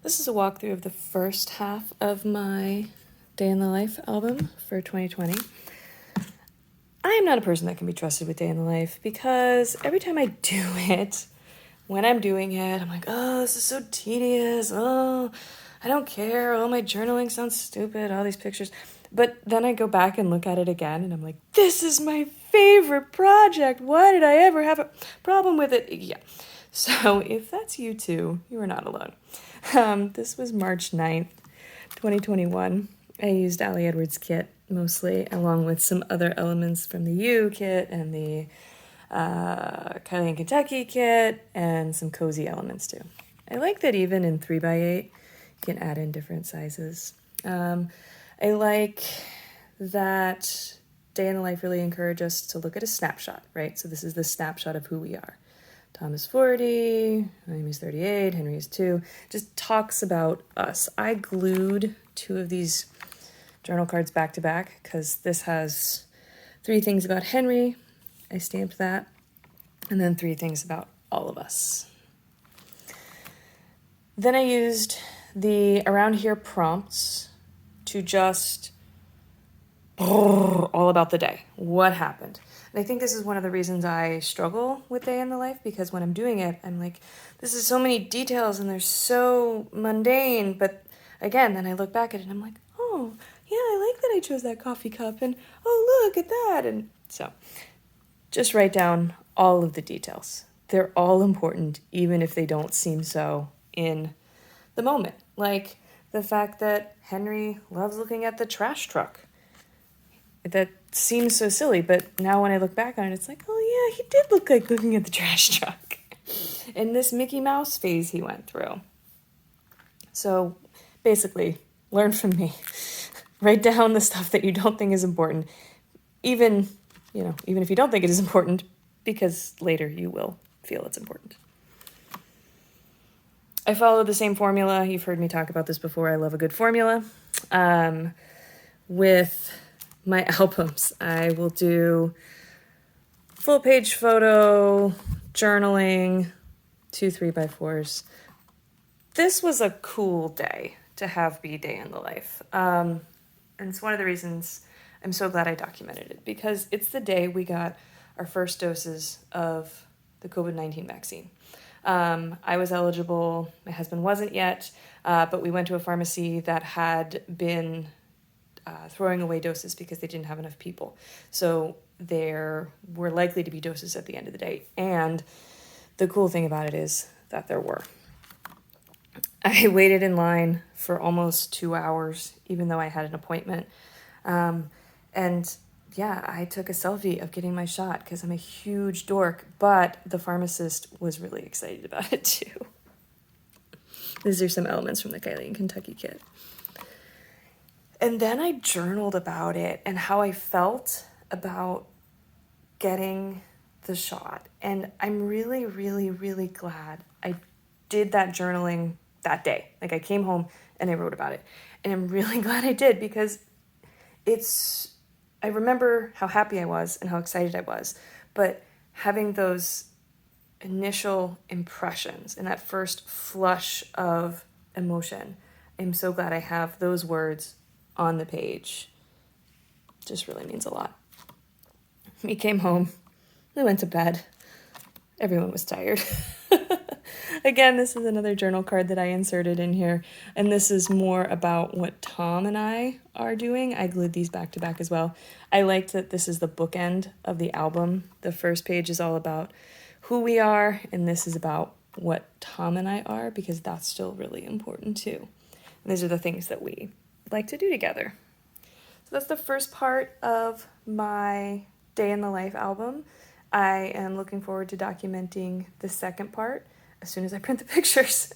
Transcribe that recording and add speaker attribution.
Speaker 1: This is a walkthrough of the first half of my Day in the Life album for 2020. I am not a person that can be trusted with Day in the Life because every time I do it, when I'm doing it, I'm like, oh, this is so tedious. Oh, I don't care. Oh, my journaling sounds stupid. All these pictures. But then I go back and look at it again and I'm like, this is my favorite project. Why did I ever have a problem with it? Yeah. So if that's you too, you are not alone. This was March 9th, 2021. I used Ali Edwards' kit mostly, along with some other elements from the U kit and the Kylie and Kentucky kit, and some cozy elements too. I like that even in 3x8, you can add in different sizes. I like that Day in the Life really encouraged us to look at a snapshot, right? So this is the snapshot of who we are. Tom is 40, Amy's 38, Henry is 2. Just talks about us. I glued 2 of these journal cards back to back because this has 3 things about Henry. I stamped that. And then 3 things about all of us. Then I used the Around Here prompts to just all about the day. What happened? And I think this is one of the reasons I struggle with Day in the Life, because when I'm doing it, I'm like, this is so many details and they're so mundane. But again, then I look back at it and I'm like, oh, yeah, I like that I chose that coffee cup. And oh, look at that. And so just write down all of the details. They're all important, even if they don't seem so in the moment. Like the fact that Henry loves looking at the trash truck. That seems so silly, but now when I look back on it, it's like, oh yeah, he did look like looking at the trash truck. In this Mickey Mouse phase he went through. So basically, learn from me. Write down the stuff that you don't think is important, even if you don't think it is important, because later you will feel it's important. I follow the same formula. You've heard me talk about this before. I love a good formula. With my albums, I will do full page photo, journaling, 2 3x4s. This was a cool day to have be Day in the Life. And it's one of the reasons I'm so glad I documented it, because it's the day we got our first doses of the COVID-19 vaccine. I was eligible, my husband wasn't yet, but we went to a pharmacy that had been throwing away doses because they didn't have enough people. So there were likely to be doses at the end of the day. And the cool thing about it is that there were. I waited in line for almost 2 hours, even though I had an appointment. And yeah, I took a selfie of getting my shot because I'm a huge dork, but the pharmacist was really excited about it too. These are some elements from the Kylie and Kentucky kit. And then I journaled about it and how I felt about getting the shot. And I'm really, really, really glad I did that journaling that day. Like I came home and I wrote about it. And I'm really glad I did, because I remember how happy I was and how excited I was. But having those initial impressions and that first flush of emotion, I'm so glad I have those words on the page. Just really means a lot. We came home. We went to bed. Everyone was tired. Again, this is another journal card that I inserted in here, and this is more about what Tom and I are doing. I glued these back to back as well. I liked that this is the bookend of the album. The first page is all about who we are, and this is about what Tom and I are, because that's still really important too. And these are the things that we like to do together. So that's the first part of my Day in the Life album. I am looking forward to documenting the second part as soon as I print the pictures.